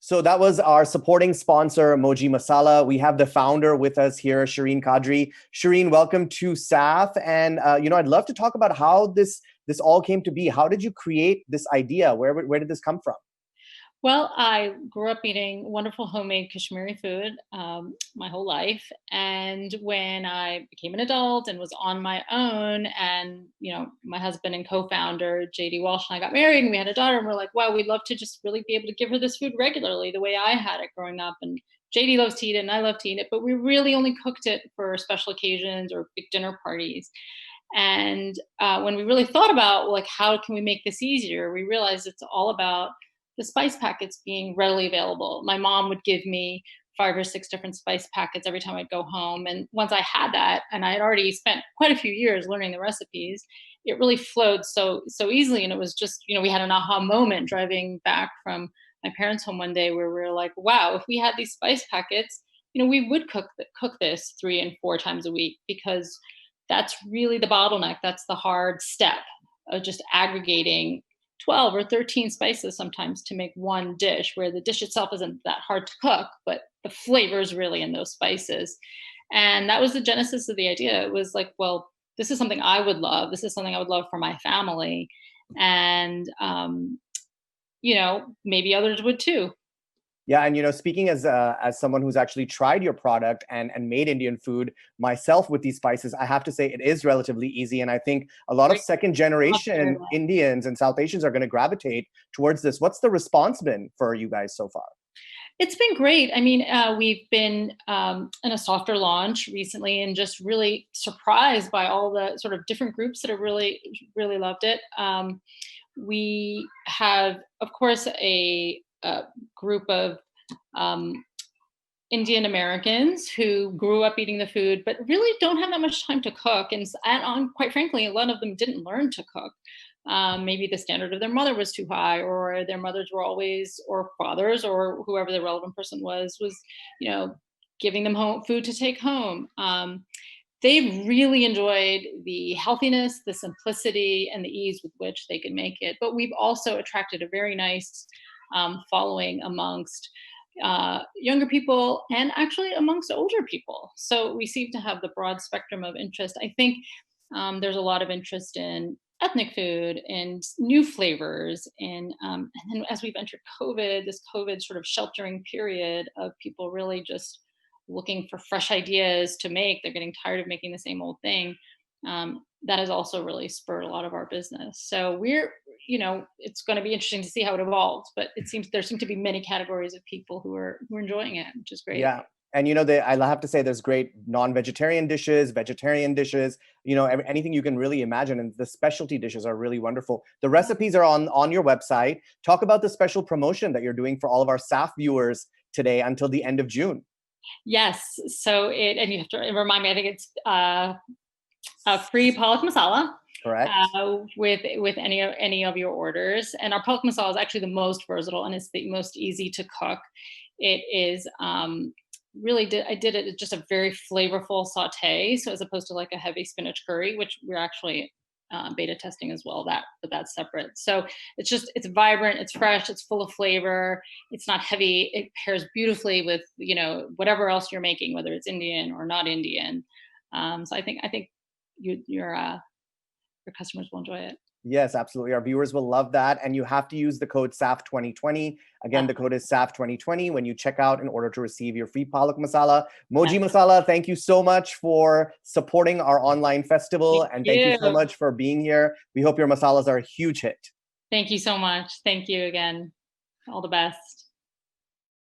So that was our supporting sponsor, Moji Masala. We have the founder with us here, Shireen Kadri. Shireen, welcome to SAF. And I'd love to talk about how this all came to be. How did you create this idea? Where did this come from? Well, I grew up eating wonderful homemade Kashmiri food my whole life. And when I became an adult and was on my own, and my husband and co-founder JD Walsh and I got married, and we had a daughter, and we're like, wow, we'd love to just really be able to give her this food regularly, the way I had it growing up. And JD loves to eat it, and I love to eat it, but we really only cooked it for special occasions or big dinner parties. And when we really thought about, like, how can we make this easier, we realized it's all about the spice packets being readily available. My mom would give me 5 or 6 different spice packets every time I'd go home. And once I had that, and I had already spent quite a few years learning the recipes, it really flowed so easily. And it was just, we had an aha moment driving back from my parents' home one day where we were like, wow, if we had these spice packets, we would cook this 3 and 4 times a week, because that's really the bottleneck. That's the hard step of just aggregating 12 or 13 spices sometimes to make one dish, where the dish itself isn't that hard to cook, but the flavor is really in those spices. And that was the genesis of the idea. It was like, well, this is something I would love. This is something I would love for my family. And, maybe others would too. Yeah, and speaking as someone who's actually tried your product and made Indian food myself with these spices, I have to say it is relatively easy, and I think a lot of Great. second generation Indians and South Asians are going to gravitate towards this. What's the response been for you guys so far? It's been great. I mean, we've been in a softer launch recently, and just really surprised by all the sort of different groups that have really, really loved it. We have, of course, a group of um, Indian Americans who grew up eating the food, but really don't have that much time to cook. And quite frankly, a lot of them didn't learn to cook. Maybe the standard of their mother was too high, or their mothers were always, or fathers, or whoever the relevant person was, giving them home food to take home. They've really enjoyed the healthiness, the simplicity, and the ease with which they can make it. But we've also attracted a very nice following amongst younger people, and actually amongst older people. So we seem to have the broad spectrum of interest. I think there's a lot of interest in ethnic food and new flavors. And then as we've entered this COVID sort of sheltering period of people really just looking for fresh ideas to make, they're getting tired of making the same old thing. That has also really spurred a lot of our business. So it's going to be interesting to see how it evolves, but there seem to be many categories of people who are enjoying it, which is great. Yeah. And I have to say there's great non-vegetarian dishes, vegetarian dishes, anything you can really imagine. And the specialty dishes are really wonderful. The recipes are on your website. Talk about the special promotion that you're doing for all of our SAF viewers today until the end of June. Yes. And you have to remind me, I think it's a free palak masala Correct. with any of your orders. And our palak masala is actually the most versatile, and it's the most easy to cook. It is I did it as just a very flavorful saute. So as opposed to like a heavy spinach curry, which we're actually beta testing as well, but that's separate. So it's vibrant, it's fresh, it's full of flavor, it's not heavy. It pairs beautifully with whatever else you're making, whether it's Indian or not Indian. So I think your customers will enjoy it. Yes, absolutely. Our viewers will love that. And you have to use the code SAF 2020. Again, the code is SAF 2020 when you check out in order to receive your free palak masala. Moji Masala, thank you so much for supporting our online festival. Thank you so much for being here. We hope your masalas are a huge hit. Thank you so much. Thank you again. All the best.